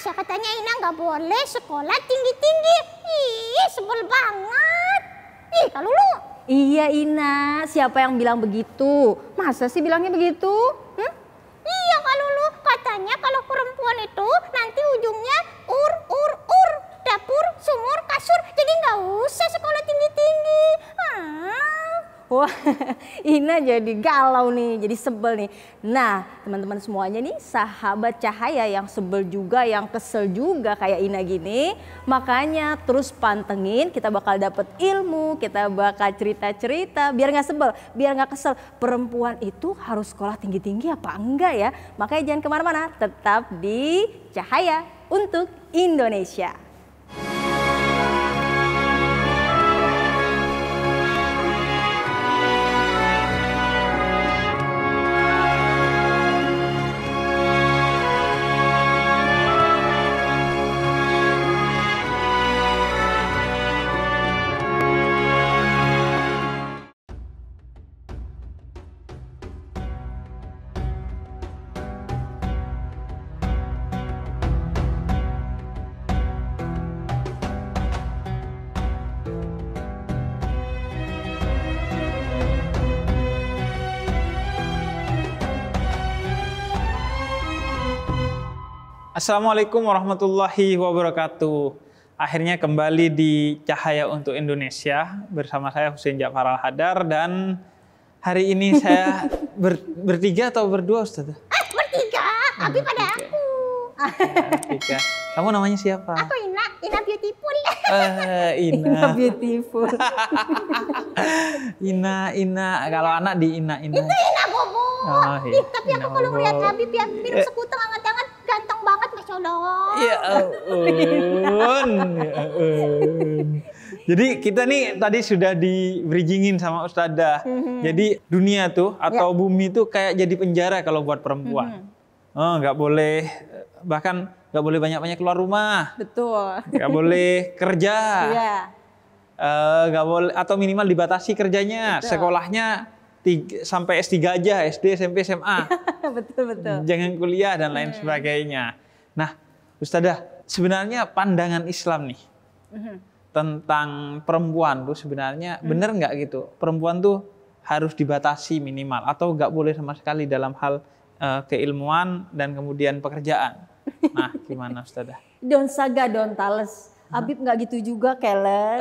Masa katanya Ina nggak boleh sekolah tinggi-tinggi. Ih, sebel banget. Ih, kalau lu. Iya Ina, siapa yang bilang begitu? Masa sih bilangnya begitu? Iya kalau lu, katanya kalau perempuan itu nanti ujungnya ur. Dapur, sumur, kasur, jadi nggak usah sekolah tinggi-tinggi. Wah, Ina jadi galau nih, jadi sebel nih. Nah, teman-teman semuanya nih, sahabat cahaya yang sebel juga, yang kesel juga kayak Ina gini. Makanya terus pantengin, kita bakal dapet ilmu, kita bakal cerita-cerita, biar nggak sebel, biar nggak kesel. Perempuan itu harus sekolah tinggi-tinggi apa enggak ya? Makanya jangan kemana-mana, tetap di Cahaya untuk Indonesia. Assalamualaikum warahmatullahi wabarakatuh. Akhirnya kembali di Cahaya untuk Indonesia bersama saya Husein Ja'far Al-Hadar, dan hari ini saya bertiga atau berdua, Ustaz? Bertiga, Abi pada aku. Bertiga. Kamu namanya siapa? Aku Ina Beautiful. Ina Beautiful. Ina. Kalau anak di Ina. Itu Ina Bobo. Oh, iya. Tapi aku kalau ngeliat Habib ya minum sekutu hangat-hangat, ganteng banget, Masya Allah. Ya ampun. Jadi kita nih tadi sudah di bridgingin sama Ustadzah. Jadi dunia tuh atau bumi tuh kayak jadi penjara kalau buat perempuan. Oh, nggak boleh, bahkan nggak boleh banyak-banyak keluar rumah. Betul. Nggak boleh kerja. Iya. Nggak boleh, atau minimal dibatasi kerjanya. Betul. Sekolahnya sampai S3 aja, SD, SMP, SMA. Betul. Jangan kuliah dan lain sebagainya. Nah, Ustadzah, sebenarnya pandangan Islam nih tentang perempuan tuh sebenarnya bener nggak gitu? Perempuan tuh harus dibatasi minimal atau nggak boleh sama sekali dalam hal keilmuan dan kemudian pekerjaan. Nah, gimana Ustadzah? Don't saga, don't tales. Habib nggak gitu juga, Keles.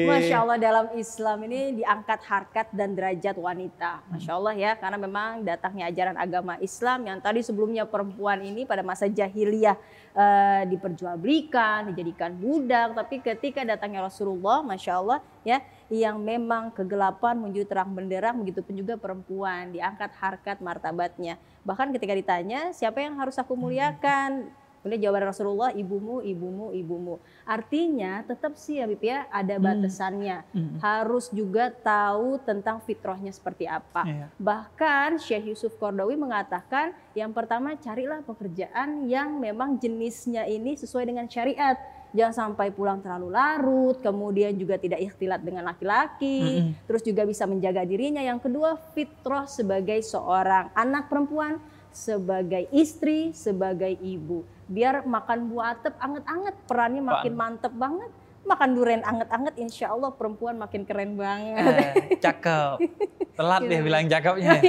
Masya Allah, dalam Islam ini diangkat harkat dan derajat wanita. Masya Allah ya, karena memang datangnya ajaran agama Islam yang tadi sebelumnya perempuan ini pada masa jahiliyah diperjualbelikan, dijadikan budak. Tapi ketika datangnya Rasulullah, Masya Allah ya, yang memang kegelapan menuju terang benderang, begitu pun juga perempuan diangkat harkat martabatnya. Bahkan ketika ditanya, siapa yang harus aku muliakan? Kemudian jawaban Rasulullah, ibumu. Artinya tetap sih Habib ya, ada batasannya. Harus juga tahu tentang fitrahnya seperti apa. Bahkan Syekh Yusuf Qaradawi mengatakan, yang pertama carilah pekerjaan yang memang jenisnya ini sesuai dengan syariat. Jangan sampai pulang terlalu larut, kemudian juga tidak ikhtilat dengan laki-laki, terus juga bisa menjaga dirinya. Yang kedua, fitrah sebagai seorang anak perempuan, sebagai istri, sebagai ibu. Biar makan buah atep anget-anget, perannya makin mantep banget. Makan durian anget-anget, insya Allah perempuan makin keren banget. Cakep. Telat deh bilang cakepnya.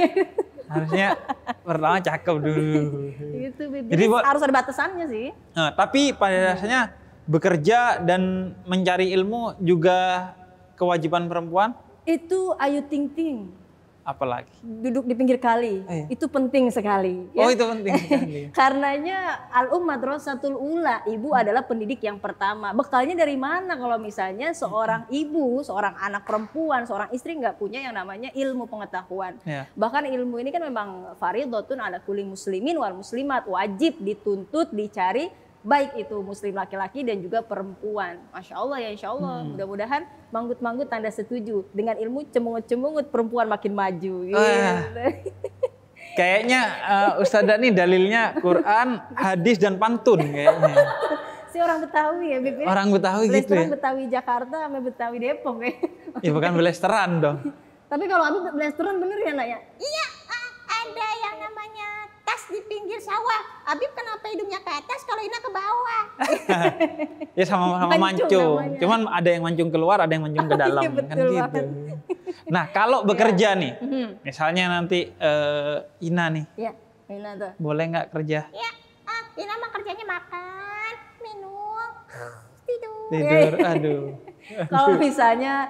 Harusnya pertama cakep dulu. Gitu, Jadi harus ada batasannya sih. Nah, tapi pada dasarnya bekerja dan mencari ilmu juga kewajiban perempuan? Itu Ayu Ting Ting. Apalagi? Duduk di pinggir kali. Itu penting sekali. Oh, ya? itu penting sekali. Karenanya al-ummat madrasatul ula, ibu adalah pendidik yang pertama. Bekalnya dari mana kalau misalnya seorang ibu, seorang anak perempuan, seorang istri nggak punya yang namanya ilmu pengetahuan. Bahkan ilmu ini kan memang faridhatun ala kulli muslimin wal muslimat, wajib dituntut, dicari, baik itu muslim laki-laki dan juga perempuan. Masya Allah ya, insya Allah. Mudah-mudahan manggut-manggut tanda setuju. Dengan ilmu cemungut-cemungut perempuan makin maju. Gitu. Kayaknya Ustadzah nih dalilnya Quran, hadis, dan pantun kayaknya. Si orang Betawi ya, Bib. Orang Betawi gitu ya? Betawi Jakarta sama Betawi Depok ya. Ya bukan belesteran dong. Tapi kalau Abi belesteran bener ya nak ya? Iya, ada yang namanya atas di pinggir sawah. Habib kenapa hidungnya ke atas kalau Ina ke bawah? Ya sama-sama Mancung mancung. namanya. Cuman ada yang mancung keluar, ada yang mancung ke dalam. Iya, Kan betul gitu. banget. Nah kalau bekerja nih, misalnya nanti Ina nih, Ya, Ina tuh. boleh nggak kerja? Ya, Ina mah kerjanya makan, minum, tidur. Tidur, aduh. Kalau misalnya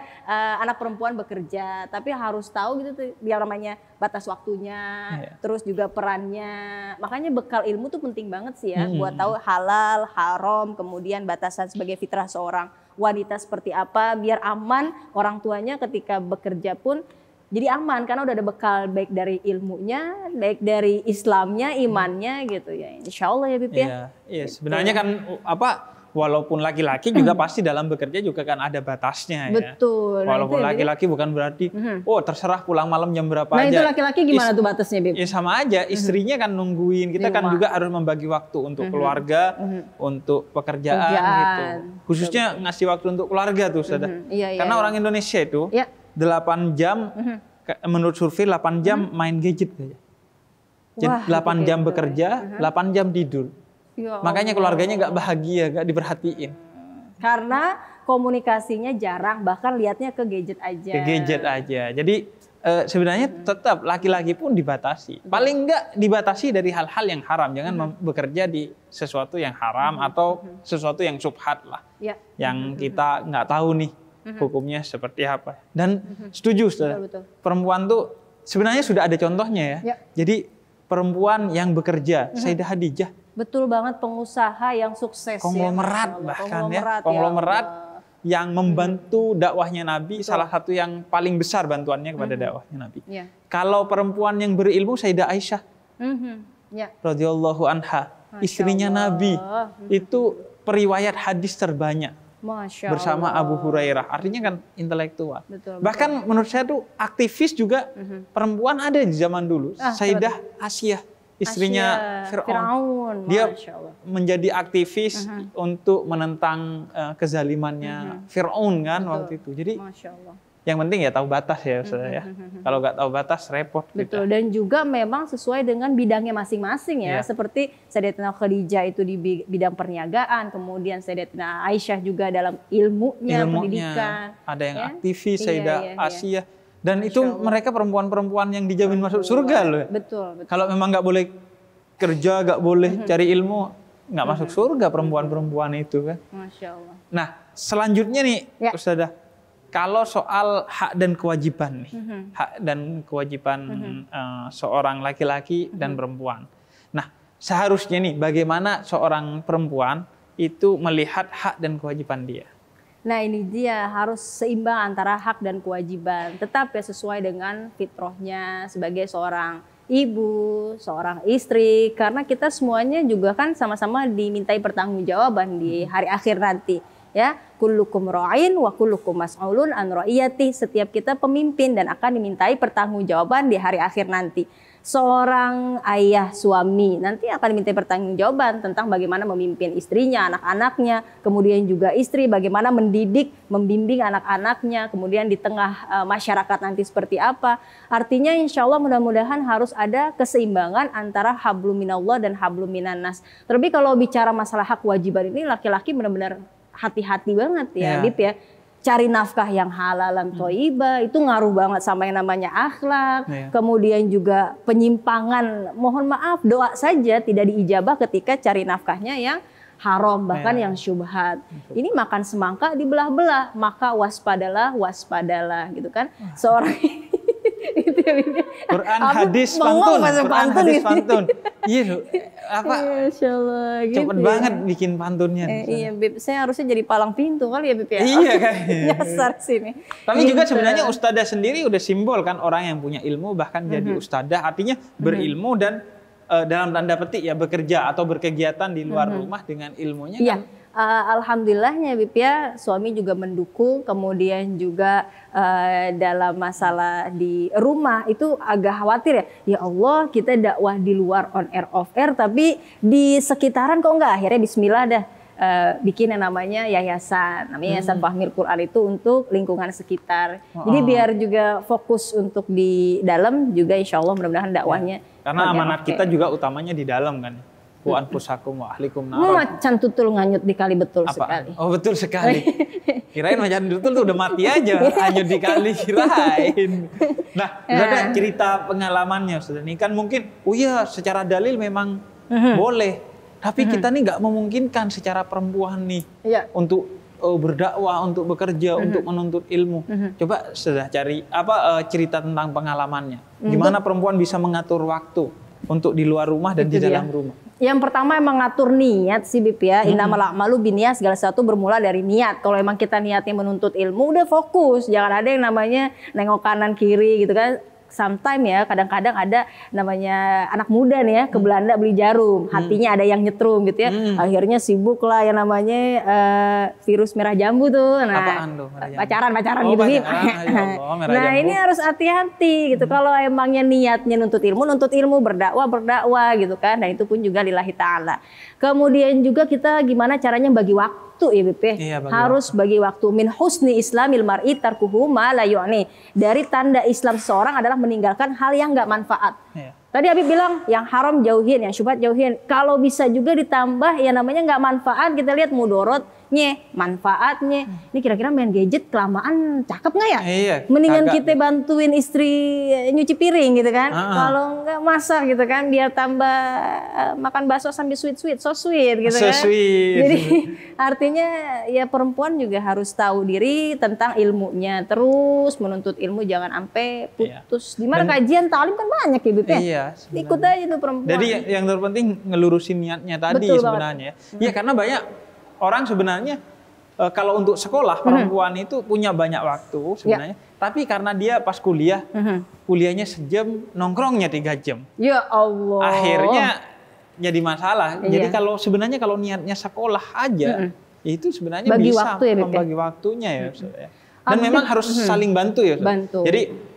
anak perempuan bekerja, tapi harus tahu gitu tuh biar namanya batas waktunya, Iya. terus juga perannya. Makanya bekal ilmu tuh penting banget sih ya, buat tahu halal, haram, kemudian batasan sebagai fitrah seorang wanita seperti apa, biar aman orang tuanya ketika bekerja pun jadi aman karena udah ada bekal baik dari ilmunya, baik dari Islamnya, imannya gitu ya. Insya Allah ya Bib ya. Iya, iya. Sebenarnya kan walaupun laki-laki juga pasti dalam bekerja juga kan ada batasnya ya. Betul. Nah, Walaupun itu ya, Bib. laki-laki bukan berarti, terserah pulang malam jam berapa Nah aja. itu laki-laki gimana tuh batasnya Bib? Ya sama aja, istrinya kan nungguin. Kita Di kan rumah. juga harus membagi waktu untuk keluarga, untuk pekerjaan gitu. Khususnya ngasih waktu untuk keluarga tuh, Ustazah. Iya, iya, Karena iya. orang Indonesia itu Ya. 8 jam, menurut survei 8 jam main gadget aja. Jadi Wah, 8 itu jam kayak bekerja, 8 jam tidur. Ya Makanya Allah. keluarganya nggak bahagia, nggak diperhatiin. Karena komunikasinya jarang, bahkan lihatnya ke gadget aja. Ke gadget aja. Jadi sebenarnya tetap laki-laki pun dibatasi. Paling nggak dibatasi dari hal-hal yang haram. Jangan bekerja di sesuatu yang haram atau sesuatu yang subhat lah. Ya. Yang kita nggak tahu nih hukumnya seperti apa. Dan setuju, Ustaz. Betul. Perempuan tuh sebenarnya sudah ada contohnya ya. Ya. Jadi perempuan yang bekerja, Sayyidah Khadijah, Betul banget, pengusaha yang sukses konglomerat ya. bahkan Konglomerat, ya, yang membantu dakwahnya Nabi, salah satu yang paling besar bantuannya kepada dakwahnya Nabi. Ya. Kalau perempuan yang berilmu, Sayyidah Aisyah Ya. radhiyallahu anha, istrinya Nabi, itu periwayat hadis terbanyak Masya bersama Allah. Abu Hurairah. Artinya kan intelektual. Betul, Bahkan menurut saya tuh aktivis juga perempuan ada di zaman dulu. Sayyidah Asyah, istrinya Fir'aun. Dia Masya Allah. menjadi aktivis untuk menentang kezalimannya Fir'aun kan waktu itu. Jadi Masya Allah. yang penting ya tahu batas ya, Ustaz ya. Kalau nggak tahu batas repot Betul, kita. dan juga memang sesuai dengan bidangnya masing-masing ya. Iya. Seperti Sayyidatina Khadijah itu di bidang perniagaan, kemudian Sayyidatina Aisyah juga dalam ilmunya, pendidikan. Ada yang Ya? aktivis, Iya, Sayyidah iya, iya. Asyah. Dan itu Allah. mereka perempuan-perempuan yang dijamin masuk surga loh. Betul, betul. Kalau memang nggak boleh kerja, nggak boleh cari ilmu, nggak masuk surga perempuan-perempuan itu kan. Masya Allah. Nah, selanjutnya nih, Ya. Ustazah, kalau soal hak dan kewajiban nih, hak dan kewajiban seorang laki-laki dan perempuan. Nah, seharusnya nih, bagaimana seorang perempuan itu melihat hak dan kewajiban dia? Nah ini dia, harus seimbang antara hak dan kewajiban. Tetap ya sesuai dengan fitrahnya sebagai seorang ibu, seorang istri. Karena kita semuanya juga kan sama-sama dimintai pertanggungjawaban di hari akhir nanti. Ya, kullukum ra'in wa kullukum mas'ulun an ra'iyati. Setiap kita pemimpin dan akan dimintai pertanggungjawaban di hari akhir nanti. Seorang ayah suami nanti akan dimintai pertanggungjawaban tentang bagaimana memimpin istrinya, anak-anaknya, kemudian juga istri bagaimana mendidik, membimbing anak-anaknya, kemudian di tengah masyarakat nanti seperti apa. Artinya insya Allah mudah-mudahan harus ada keseimbangan antara hablum minallah dan hablum minannas. Terlebih kalau bicara masalah hak kewajiban ini laki-laki benar-benar hati-hati banget ya, Bib ya. Cari nafkah yang halalan thayyibah itu ngaruh banget sama yang namanya akhlak. Kemudian juga penyimpangan, mohon maaf doa saja tidak diijabah ketika cari nafkahnya yang haram bahkan yang syubhat. Ini makan semangka dibelah-belah, maka waspadalah gitu kan. Seorang itu ya, Quran, hadis, pantun. Quran, hadis, pantun. Iya, apa? Masya Allah, gitu Cepet ya. banget bikin pantunnya. Iya, Bib. Saya harusnya jadi palang pintu kali ya, Bib ya. Iya kan. Nyasar sini. Tapi juga Gitu. sebenarnya ustadzah sendiri udah simbol kan orang yang punya ilmu bahkan jadi ustadzah, artinya berilmu dan dalam tanda petik ya bekerja atau berkegiatan di luar rumah dengan ilmunya. Iya. Kan? Alhamdulillahnya Bib ya, suami juga mendukung, kemudian juga dalam masalah di rumah itu agak khawatir ya. Ya Allah, kita dakwah di luar on air off air, tapi di sekitaran kok enggak, akhirnya bismillah dah. bikin yang namanya yayasan, namanya Yayasan Fahmil Quran itu untuk lingkungan sekitar. Jadi biar juga fokus untuk di dalam juga insya Allah mudah-mudahan dakwahnya. Karena amanat kita juga utamanya di dalam kan. Wa anfusakum wa ahlikum nar. Macan tutul nganyut di kali betul sekali. Oh betul sekali. Kirain macan tutul tuh udah mati aja, hanyut di kali kirain. Nah, ada cerita pengalamannya Ustaz. Ini kan mungkin, oh iya secara dalil memang boleh. Tapi kita nih nggak memungkinkan secara perempuan nih untuk berdakwah, untuk bekerja, untuk menuntut ilmu. Coba sudah cari cerita tentang pengalamannya. Gimana perempuan bisa mengatur waktu untuk di luar rumah dan di dalam rumah? Yang pertama emang ngatur niat sih Bib ya. Innamal a'malu binniyat, segala sesuatu bermula dari niat. Kalau emang kita niatnya menuntut ilmu, udah fokus. Jangan ada yang namanya nengok kanan kiri gitu kan. Sometimes ya, kadang-kadang ada namanya anak muda nih ya, ke Belanda beli jarum, hatinya ada yang nyetrum gitu ya. Akhirnya sibuk lah yang namanya virus merah jambu tuh. Nah, apaan tuh? Pacaran gitu nih. Nah, ini harus hati-hati gitu. Kalau emangnya niatnya nuntut ilmu berdakwah gitu kan. Nah, itu pun juga lillahi ta'ala. Kemudian juga kita gimana caranya bagi waktu ya BP. Harus bagi waktu. Min husni islamil mar'i tarkuhu ma la yu'ni. Dari tanda Islam seseorang adalah meninggalkan hal yang nggak manfaat. Tadi Habib bilang yang haram jauhin, yang syubhat jauhin. Kalau bisa juga ditambah yang namanya nggak manfaat, kita lihat mudorotnya, manfaatnya. Ini kira-kira main gadget kelamaan cakep nggak ya? Mendingan kita bantuin istri nyuci piring gitu kan. Kalau nggak masak gitu kan, biar tambah makan bakso sambil sweet, so sweet gitu kan. Jadi artinya ya perempuan juga harus tahu diri tentang ilmunya, terus menuntut ilmu jangan sampai putus. Dimana kajian taklim kan banyak ya Bip ya. Ikut aja tuh perempuan. Jadi yang terpenting ngelurusin niatnya tadi. Betul sebenarnya. Ya karena banyak orang sebenarnya kalau untuk sekolah perempuan itu punya banyak waktu sebenarnya. Tapi karena dia pas kuliah, kuliahnya sejam, nongkrongnya 3 jam. Ya Allah. Akhirnya jadi masalah. Jadi kalau sebenarnya kalau niatnya sekolah aja, itu sebenarnya bagi bisa waktu ya, membagi waktunya ya. Dan memang harus saling bantu ya. Bantu. Jadi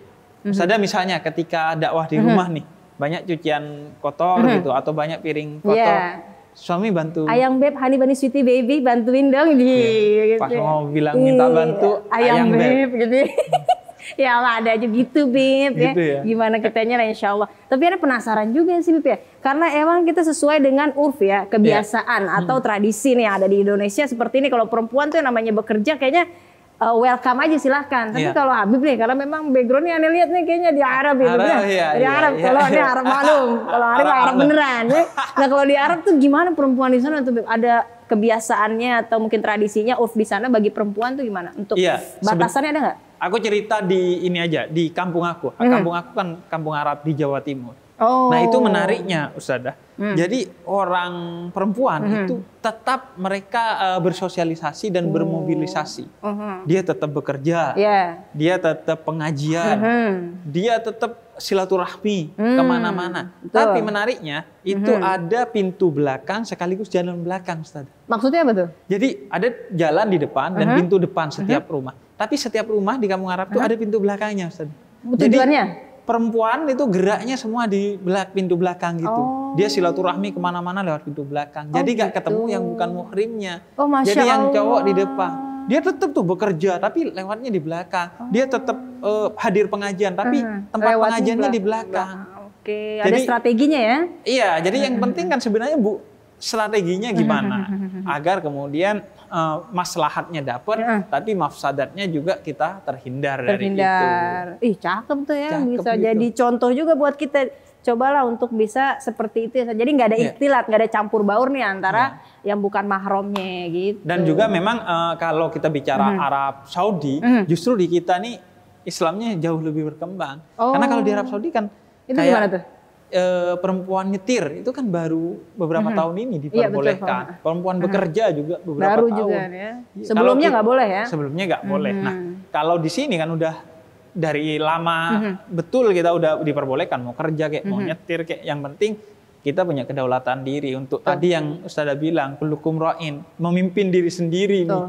Ustazah misalnya ketika dakwah di rumah nih, banyak cucian kotor gitu atau banyak piring kotor, suami bantu. Ayang beb, honey bunny sweetie baby, bantuin dong gitu. Pas mau bilang minta bantu, ayang beb gitu. Ya Allah, ada aja gitu Bib gitu ya. Gimana kitanya lah insya Allah. Tapi ada penasaran juga sih Bib ya. Karena emang kita sesuai dengan urf ya, kebiasaan atau tradisi nih yang ada di Indonesia seperti ini. Kalau perempuan tuh yang namanya bekerja kayaknya welcome aja silahkan. Tapi kalau Habib nih, karena memang backgroundnya aneh lihat nih kayaknya di Arab ya. Di Arab, kalau ini Arab maklum. Kalau Arab beneran. Nah kalau di Arab tuh gimana perempuan di sana tuh Bib? Ada kebiasaannya atau mungkin tradisinya urf di sana bagi perempuan tuh gimana? Untuk batasannya ada nggak? Aku cerita di ini aja, di kampung aku. Kampung aku kan kampung Arab di Jawa Timur. Nah itu menariknya Ustazah. Jadi orang perempuan itu tetap mereka bersosialisasi dan bermobilisasi. Dia tetap bekerja, dia tetap pengajian, dia tetap silaturahmi kemana-mana. Tapi menariknya itu ada pintu belakang sekaligus jalan belakang Ustazah. Maksudnya apa tuh? Jadi ada jalan di depan dan pintu depan setiap rumah. Tapi setiap rumah di kampung Arab itu ada pintu belakangnya Ustazah. Tujuannya? Perempuan itu geraknya semua di pintu belakang gitu. Dia silaturahmi kemana-mana lewat pintu belakang. Jadi gak ketemu yang bukan muhrimnya. Jadi yang cowok di depan. Dia tetap tuh bekerja tapi lewatnya di belakang. Dia tetap hadir pengajian tapi tempat pengajiannya di belakang. Ada strateginya ya? Iya, jadi yang penting kan sebenarnya strateginya gimana agar kemudian maslahatnya dapat, tapi mafsadatnya juga kita terhindar dari itu. Ih, cakep tuh ya, bisa gitu. Jadi contoh juga buat kita. Cobalah untuk bisa seperti itu ya. Jadi nggak ada ikhtilat, nggak ada campur baur nih antara yang bukan mahramnya gitu. Dan juga memang kalau kita bicara Arab Saudi, justru di kita nih Islamnya jauh lebih berkembang. Karena kalau di Arab Saudi kan itu gimana tuh? Perempuan nyetir itu kan baru beberapa tahun ini diperbolehkan. Perempuan bekerja juga beberapa baru tahun. Juga ya. Sebelumnya nggak boleh ya? Sebelumnya nggak boleh. Nah, kalau di sini kan udah dari lama betul kita udah diperbolehkan mau kerja kayak mau nyetir kayak, yang penting kita punya kedaulatan diri untuk tadi yang Ustazah bilang kullukum ra'in, memimpin diri sendiri nih.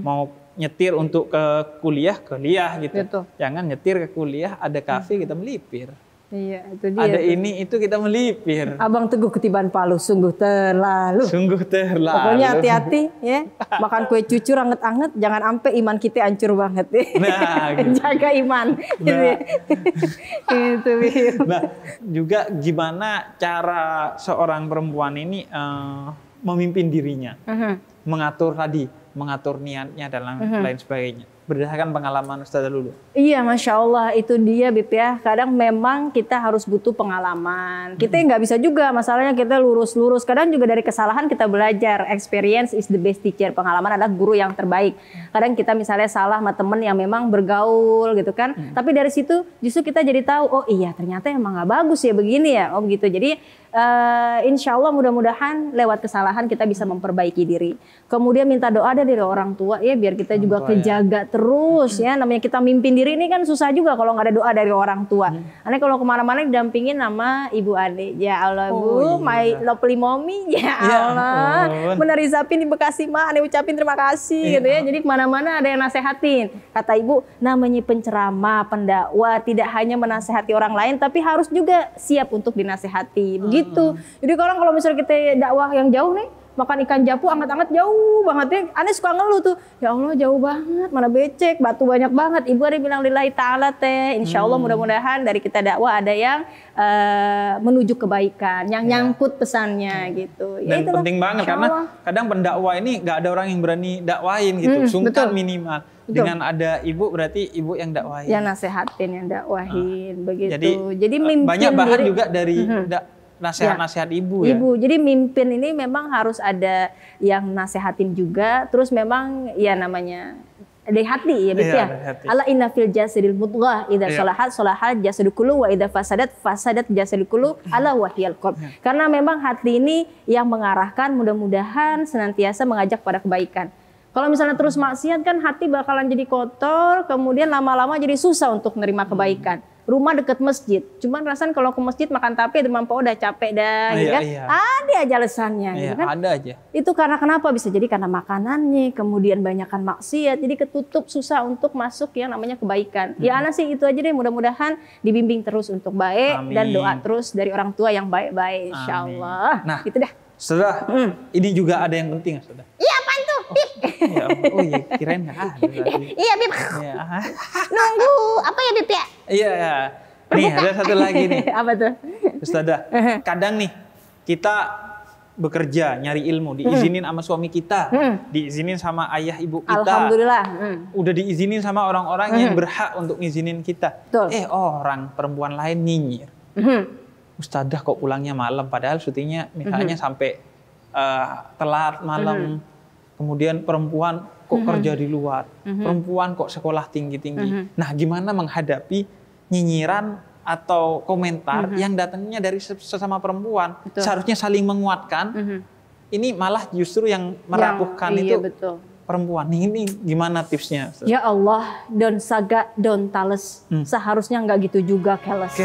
Mau nyetir untuk ke kuliah gitu. Jangan nyetir ke kuliah ada kafe kita melipir. Iya, itu dia. Ada tuh. ini itu kita melipir. Abang Teguh ketiban palu, sungguh terlalu. Sungguh terlalu. Pokoknya hati-hati ya. Makan kue cucur anget-anget, jangan sampai iman kita hancur banget ya. Nah, gitu. Jaga iman. Nah. Itu Bib. Nah, juga gimana cara seorang perempuan ini memimpin dirinya, mengatur niatnya dan lain sebagainya. Berdasarkan pengalaman Ustazah Lulu. Iya, Masya Allah, itu dia Bib ya. Kadang memang kita harus butuh pengalaman. Kita nggak bisa juga, masalahnya kita lurus-lurus. Kadang juga dari kesalahan kita belajar. Experience is the best teacher. Pengalaman adalah guru yang terbaik. Kadang kita misalnya salah sama temen yang memang bergaul gitu kan. Tapi dari situ justru kita jadi tahu, oh iya ternyata emang nggak bagus ya begini ya. Oh begitu. Jadi insya Allah mudah-mudahan lewat kesalahan kita bisa memperbaiki diri. Kemudian minta doa dari orang tua ya, biar kita juga kejaga terus ya. Namanya kita mimpin diri ini kan susah juga kalau nggak ada doa dari orang tua. Aneh kalau kemana-mana didampingin sama ibu adik. Ya Allah Bu, my lovely mommy. Ya Allah, Bunda Rizapin di Bekasi mah, aneh ucapin terima kasih gitu ya. Jadi kemana-mana ada yang nasehatin. Kata ibu, namanya penceramah, pendakwah tidak hanya menasehati orang lain, tapi harus juga siap untuk dinasehati. Begitu. Jadi kalau misalnya kita dakwah yang jauh nih, makan ikan japu anget-anget jauh banget ya. Aneh suka ngeluh tuh, ya Allah jauh banget, mana becek, batu banyak banget. Ibu ada bilang lillahi ta'ala teh, insya Allah mudah-mudahan dari kita dakwah ada yang menuju kebaikan, yang nyangkut pesannya gitu. Dan ya, penting banget karena kadang pendakwah ini nggak ada orang yang berani dakwain gitu, sungkan minimal. Dengan ada ibu berarti ibu yang dakwahin. Yang nasehatin, yang dakwahin, begitu. Jadi banyak bahan juga dari nasihat-nasihat ibu ya. Ibu, jadi mimpin ini memang harus ada yang nasehatin juga. Terus memang ya namanya dari hati ya, Bib ya. Ala inna fil jasadil mudghah idza salahat jasadu kullu wa idza fasadat jasadu kullu ala wahyal qalb. Karena memang hati ini yang mengarahkan, mudah-mudahan senantiasa mengajak pada kebaikan. Kalau misalnya terus maksiat kan hati bakalan jadi kotor, kemudian lama-lama jadi susah untuk menerima kebaikan. Rumah deket masjid, cuman rasanya kalau ke masjid makan tape demam udah capek dah, gitu kan? Ada aja alasannya, gitu kan? Ada aja. Itu karena kenapa? Bisa jadi karena makanannya, kemudian banyakan maksiat, jadi ketutup susah untuk masuk yang namanya kebaikan. Ya Ana sih itu aja deh, mudah-mudahan dibimbing terus untuk baik. Amin. Dan doa terus dari orang tua yang baik-baik, insya Allah. Nah, gitu dah. Saudara, ini juga ada yang penting, saudara. Iya, apaan tuh, Bib? Oh iya, kirain nggak ada. Iya, Bib. Nunggu apa ya, Bib ya? Iya. Nih, ada satu lagi nih. Apa tuh? Ustazah, kadang nih kita bekerja, nyari ilmu, diizinin sama suami kita, diizinin sama ayah ibu kita. Alhamdulillah. Udah diizinin sama orang-orang yang berhak untuk ngizinin kita. Betul. Orang perempuan lain nyinyir. Ustazah kok pulangnya malam, padahal syutingnya misalnya sampai telat malam. Kemudian perempuan kok kerja di luar, perempuan kok sekolah tinggi-tinggi. Nah, gimana menghadapi nyinyiran atau komentar yang datangnya dari sesama perempuan? Betul. Seharusnya saling menguatkan. Ini malah justru yang merapuhkan itu perempuan. Ini gimana tipsnya? Ya Allah, don't saga, don't tales. Seharusnya nggak gitu juga, keles.